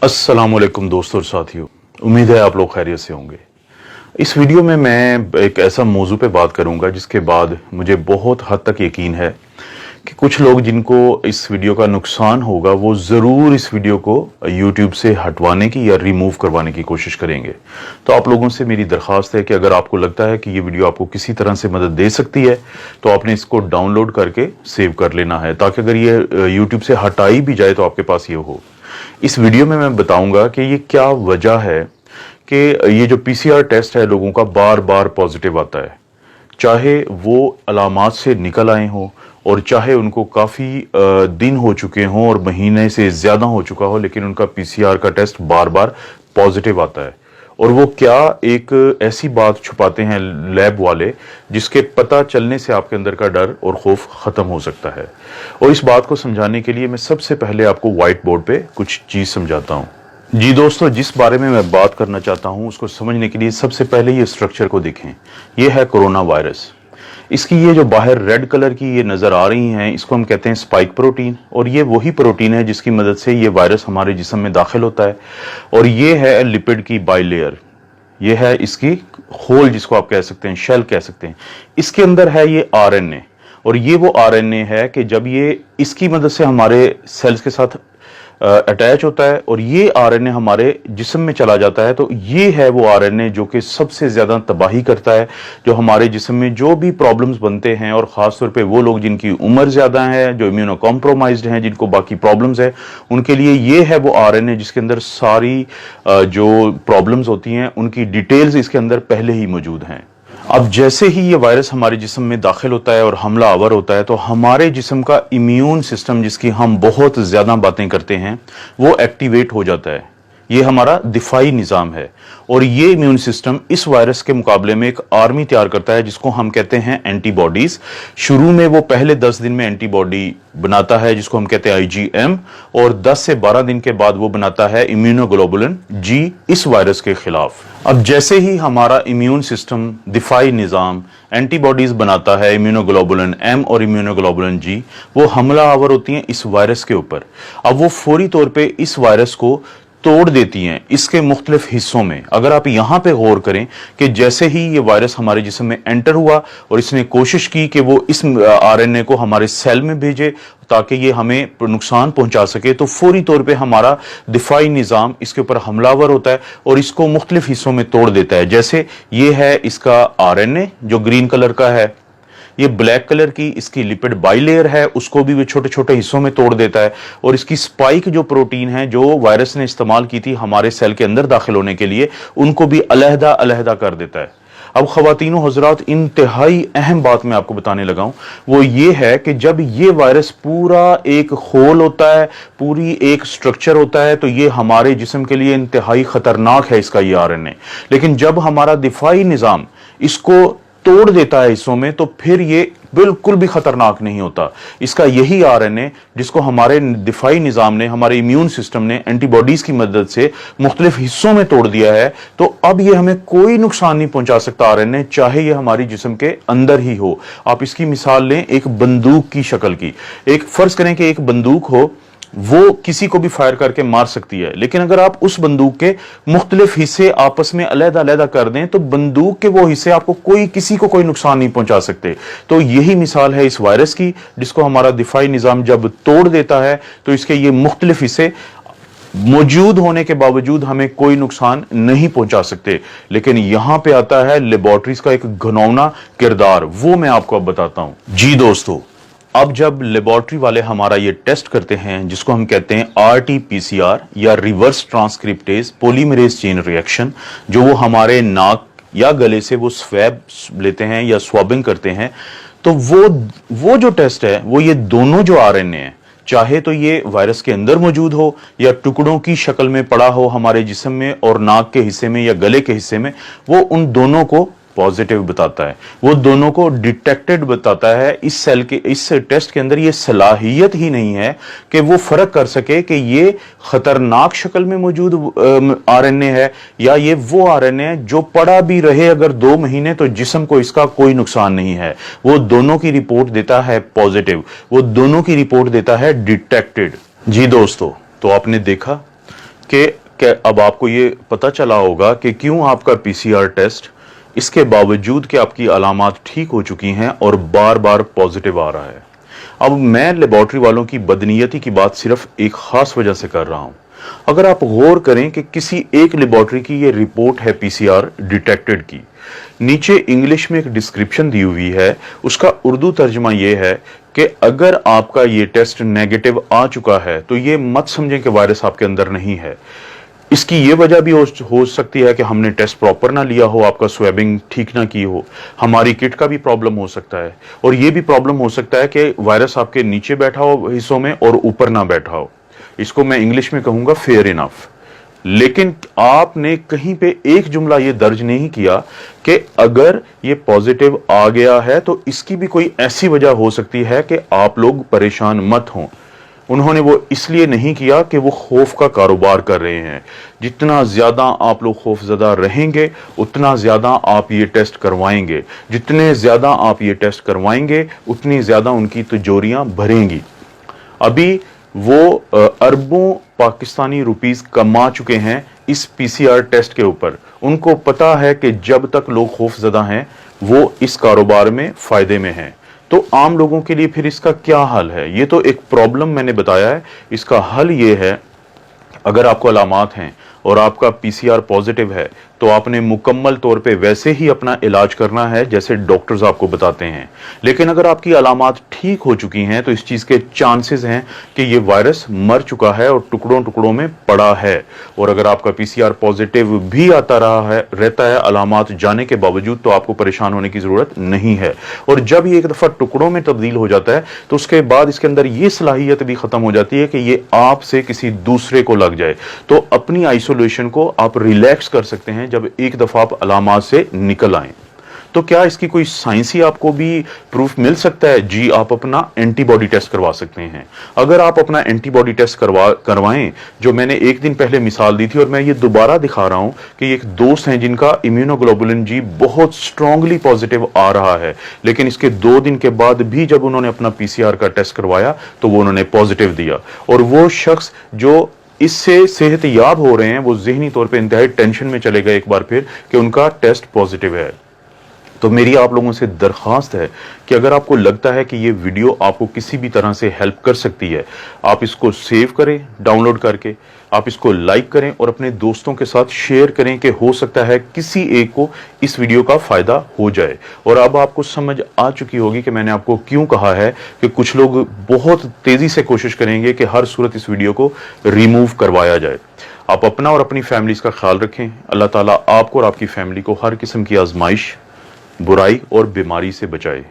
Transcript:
अस्सलाम वालेकुम दोस्तों और साथियों, उम्मीद है आप लोग खैरियत से होंगे। इस वीडियो में मैं एक ऐसा मौजू पे बात करूंगा जिसके बाद मुझे बहुत हद तक यकीन है कि कुछ लोग जिनको इस वीडियो का नुकसान होगा वो ज़रूर इस वीडियो को YouTube से हटवाने की या रिमूव करवाने की कोशिश करेंगे। तो आप लोगों से मेरी दरख्वास्त है कि अगर आपको लगता है कि ये वीडियो आपको किसी तरह से मदद दे सकती है तो आपने इसको डाउनलोड करके सेव कर लेना है, ताकि अगर ये YouTube से हटाई भी जाए तो आपके पास ये हो। इस वीडियो में मैं बताऊंगा कि ये क्या वजह है कि ये जो PCR टेस्ट है लोगों का बार बार पॉजिटिव आता है, चाहे वो अलामात से निकल आए हों और चाहे उनको काफ़ी दिन हो चुके हों और महीने से ज़्यादा हो चुका हो, लेकिन उनका PCR का टेस्ट बार बार पॉजिटिव आता है। और वो क्या एक ऐसी बात छुपाते हैं लैब वाले जिसके पता चलने से आपके अंदर का डर और खौफ ख़त्म हो सकता है। और इस बात को समझाने के लिए मैं सबसे पहले आपको व्हाइट बोर्ड पे कुछ चीज़ समझाता हूँ। जी दोस्तों, जिस बारे में मैं बात करना चाहता हूँ उसको समझने के लिए सबसे पहले ये स्ट्रक्चर को देखें। ये है कोरोना वायरस। इसकी ये जो बाहर रेड कलर की ये नज़र आ रही हैं, इसको हम कहते हैं स्पाइक प्रोटीन, और ये वही प्रोटीन है जिसकी मदद से ये वायरस हमारे जिस्म में दाखिल होता है। और ये है लिपिड की बाइलेयर, ये है इसकी होल जिसको आप कह सकते हैं, शेल कह सकते हैं। इसके अंदर है ये RNA, और ये वो RNA है कि जब ये इसकी मदद से हमारे सेल्स के साथ अटैच होता है और ये RNA हमारे जिस्म में चला जाता है, तो ये है वो RNA जो कि सबसे ज़्यादा तबाही करता है, जो हमारे जिस्म में जो भी प्रॉब्लम्स बनते हैं, और ख़ास तौर पे वो लोग जिनकी उम्र ज़्यादा है, जो इम्यूनो कॉम्प्रोमाइज्ड हैं, जिनको बाकी प्रॉब्लम्स है, उनके लिए ये है वो RNA जिसके अंदर सारी जो प्रॉब्लम्स होती हैं उनकी डिटेल्स इसके अंदर पहले ही मौजूद हैं। अब जैसे ही ये वायरस हमारे जिस्म में दाखिल होता है और हमला आवर होता है, तो हमारे जिस्म का इम्यून सिस्टम, जिसकी हम बहुत ज़्यादा बातें करते हैं, वो एक्टिवेट हो जाता है। ये हमारा दिफाई निज़ाम है, और ये इम्यून सिस्टम इस वायरस के मुकाबले में एक आर्मी तैयार करता है जिसको हम कहते हैं एंटीबॉडीज़। शुरू में वो पहले 10 दिन में एंटीबॉडी बनाता है जिसको हम कहते हैं IgM, और 10 से 12 दिन के बाद वो बनाता है इम्यूनोग्लोबुलिन G इस वायरस के खिलाफ। अब जैसे ही हमारा इम्यून सिस्टम, दिफाई निज़ाम एंटीबॉडीज़ बनाता है, इम्यूनोग्लोबुलिन M और इम्यूनोग्लोबुलिन G, वो हमला आवर होती हैं इस वायरस के ऊपर। अब वो फौरी तौर पे इस वायरस को तोड़ देती हैं इसके मुख्तलिफ हिस्सों में। अगर आप यहाँ पे गौर करें कि जैसे ही ये वायरस हमारे जिस्म में एंटर हुआ और इसने कोशिश की कि वो इस RNA को हमारे सेल में भेजे ताकि ये हमें नुकसान पहुंचा सके, तो फौरी तौर पे हमारा दिफाई निज़ाम इसके ऊपर हमलावर होता है और इसको मुख्तलिफ हिस्सों में तोड़ देता है। जैसे ये है इसका RNA जो ग्रीन कलर का है, ये ब्लैक कलर की इसकी लिपिड बाइलेयर है, उसको भी वो छोटे छोटे हिस्सों में तोड़ देता है, और इसकी स्पाइक जो प्रोटीन है जो वायरस ने इस्तेमाल की थी हमारे सेल के अंदर दाखिल होने के लिए, उनको भी अलहदा अलहदा कर देता है। अब ख़वातीनो हज़रात, इंतहाई अहम बात मैं आपको बताने लगा हूं, वो ये है कि जब ये वायरस पूरा एक होल होता है, पूरी एक स्ट्रक्चर होता है, तो ये हमारे जिस्म के लिए इंतहाई ख़तरनाक है इसका ये RNA। लेकिन जब हमारा दिफाई निज़ाम इसको तोड़ देता है हिस्सों में, तो फिर ये बिल्कुल भी खतरनाक नहीं होता। इसका यही RNA जिसको हमारे दिफाई निज़ाम ने, हमारे इम्यून सिस्टम ने एंटीबॉडीज़ की मदद से मुख्तलिफ हिस्सों में तोड़ दिया है, तो अब ये हमें कोई नुकसान नहीं पहुंचा सकता RNA, चाहे ये हमारी जिस्म के अंदर ही हो। आप इसकी मिसाल लें एक बंदूक की शक्ल की। एक फर्ज करें कि एक बंदूक हो, वो किसी को भी फायर करके मार सकती है, लेकिन अगर आप उस बंदूक के मुख्तलिफ हिस्से आपस में अलहदा अलहदा कर दें तो बंदूक के वो हिस्से आपको किसी को कोई नुकसान नहीं पहुंचा सकते। तो यही मिसाल है इस वायरस की, जिसको हमारा दिफाई निज़ाम जब तोड़ देता है तो इसके ये मुख्तलिफ हिस्से मौजूद होने के बावजूद हमें कोई नुकसान नहीं पहुंचा सकते। लेकिन यहां पे आता है लेबोरेटरीज का एक घिनौना किरदार, वो मैं आपको अब बताता हूं। जी दोस्तों, अब जब लेबोरेटरी वाले हमारा ये टेस्ट करते हैं जिसको हम कहते हैं RT-PCR या reverse transcriptase polymerase chain reaction, जो वो हमारे नाक या गले से वो स्वैब लेते हैं या स्वैबिंग करते हैं, तो वो जो टेस्ट है वो ये दोनों जो RNA है, चाहे तो ये वायरस के अंदर मौजूद हो या टुकड़ों की शक्ल में पड़ा हो हमारे जिस्म में और नाक के हिस्से में या गले के हिस्से में, वो उन दोनों को पॉजिटिव बताता है, वो दोनों को डिटेक्टेड बताता है। इस सेल के इस टेस्ट के अंदर ये सलाहियत ही नहीं है कि वो फर्क कर सके कि ये खतरनाक शक्ल में मौजूद RNA है या ये वो RNA है जो पड़ा भी रहे अगर 2 महीने तो जिस्म को इसका कोई नुकसान नहीं है। वो दोनों की रिपोर्ट देता है पॉजिटिव, वो दोनों की रिपोर्ट देता है डिटेक्टेड। जी दोस्तों, तो आपने देखा कि अब आपको ये पता चला होगा कि क्यों आपका पीसीआर टेस्ट इसके बावजूद कि आपकी अलामात ठीक हो चुकी हैं और बार बार पॉजिटिव आ रहा है। अब मैं लेबॉर्ट्री वालों की बदनीयती की बात सिर्फ एक खास वजह से कर रहा हूं। अगर आप गौर करें कि किसी एक लेबॉर्ट्री की ये रिपोर्ट है पीसीआर डिटेक्टेड की, नीचे इंग्लिश में एक डिस्क्रिप्शन दी हुई है, उसका उर्दू तर्जुमा ये है कि अगर आपका ये टेस्ट नेगेटिव आ चुका है तो ये मत समझें कि वायरस आपके अंदर नहीं है। इसकी ये वजह भी हो सकती है कि हमने टेस्ट प्रॉपर ना लिया हो, आपका स्वेबिंग ठीक ना की हो, हमारी किट का भी प्रॉब्लम हो सकता है, और ये भी प्रॉब्लम हो सकता है कि वायरस आपके नीचे बैठा हो हिस्सों में और ऊपर ना बैठा हो। इसको मैं इंग्लिश में कहूंगा फेयर इनफ। लेकिन आपने कहीं पे एक जुमला ये दर्ज नहीं किया कि अगर ये पॉजिटिव आ गया है तो इसकी भी कोई ऐसी वजह हो सकती है कि आप लोग परेशान मत हों। उन्होंने वो इसलिए नहीं किया कि वो खौफ का कारोबार कर रहे हैं। जितना ज्यादा आप लोग खौफजदा रहेंगे उतना ज्यादा आप ये टेस्ट करवाएंगे, जितने ज्यादा आप ये टेस्ट करवाएंगे उतनी ज्यादा उनकी तिजोरियां भरेंगी। अभी वो अरबों पाकिस्तानी रुपीस कमा चुके हैं इस पीसीआर टेस्ट के ऊपर। उनको पता है कि जब तक लोग खौफजदा हैं वो इस कारोबार में फायदे में हैं। तो आम लोगों के लिए फिर इसका क्या हल है? ये तो एक प्रॉब्लम मैंने बताया है, इसका हल ये है, अगर आपको अलामात हैं और आपका पीसीआर पॉजिटिव है तो आपने मुकम्मल तौर पे वैसे ही अपना इलाज करना है जैसे डॉक्टर्स आपको बताते हैं। लेकिन अगर आपकी अलामात ठीक हो चुकी हैं तो इस चीज के चांसेस हैं कि ये वायरस मर चुका है और टुकड़ों टुकड़ों में पड़ा है। और अगर आपका पीसीआर पॉजिटिव भी आता रहता है अलामात जाने के बावजूद, तो आपको परेशान होने की जरूरत नहीं है। और जब ये एक दफा टुकड़ों में तब्दील हो जाता है तो उसके बाद इसके अंदर ये सलाहियत भी खत्म हो जाती है कि ये आपसे किसी दूसरे को लग जाए। तो अपनी आइसोलेशन को आप रिलैक्स कर सकते हैं जब एक दफा आप अलामात से निकल आए। तो क्या इसकी कोई साइंसी आपको भी प्रूफ मिल सकता है? जी, आप अपना एंटीबॉडी टेस्ट करवा सकते हैं। अगर आप अपना एंटीबॉडी टेस्ट करवाएं, जो मैंने एक दिन पहले मिसाल दी थी और मैं ये दोबारा दिखा रहा हूं कि एक दोस्त हैं जिनका इम्यूनोग्लोबुलिन जी बहुत स्ट्रांगली पॉजिटिव आ रहा है, लेकिन इसके 2 दिन के बाद भी जब उन्होंने अपना पीसीआर का टेस्ट करवाया तो वो उन्होंने पॉजिटिव दिया। और वो शख्स जो इससे सेहत याब हो रहे हैं वो ज़हनी तौर पे इंतहाई टेंशन में चले गए एक बार फिर कि उनका टेस्ट पॉजिटिव है। तो मेरी आप लोगों से दरख्वास्त है कि अगर आपको लगता है कि ये वीडियो आपको किसी भी तरह से हेल्प कर सकती है, आप इसको सेव करें डाउनलोड करके, आप इसको लाइक करें और अपने दोस्तों के साथ शेयर करें कि हो सकता है किसी एक को इस वीडियो का फायदा हो जाए। और अब आपको समझ आ चुकी होगी कि मैंने आपको क्यों कहा है कि कुछ लोग बहुत तेजी से कोशिश करेंगे कि हर सूरत इस वीडियो को रिमूव करवाया जाए। आप अपना और अपनी फैमिलीज का ख्याल रखें। अल्लाह ताला आपको और आपकी फैमिली को हर किस्म की आजमाइश, बुराई और बीमारी से बचाए।